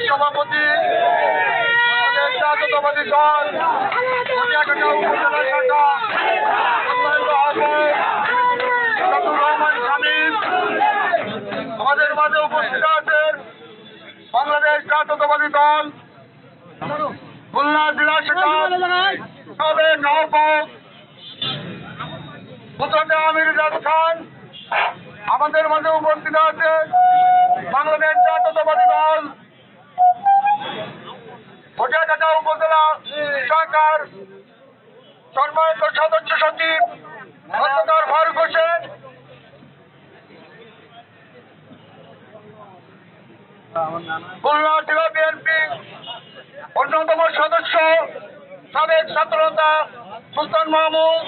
সভাপতি জাতীয়তাবাদী দল কুটিয়াঘাটা উপজেলা শাখা রহমান শামীম আমাদের মাঝে উপস্থিত আছেন। বাংলাদেশ জাতীয়তাবাদী দল খুলনা জেলা শাখার সাবেক আহ্বায়ক মুজাদ্দেদ আমির রিজাদ খান আমাদের মাঝে উপস্থিত আছেন। বাংলাদেশ জাতীয়তাবাদী দল কুটিয়াঘাটা উপজেলা শাখার সম্মানিত সদস্য সচিব খন্দকার ফারুক হোসেন, খুলনা জেলা বিএনপি অন্যতম সদস্য সাবেক ছাত্রনেতা সুলতান মাহমুদ,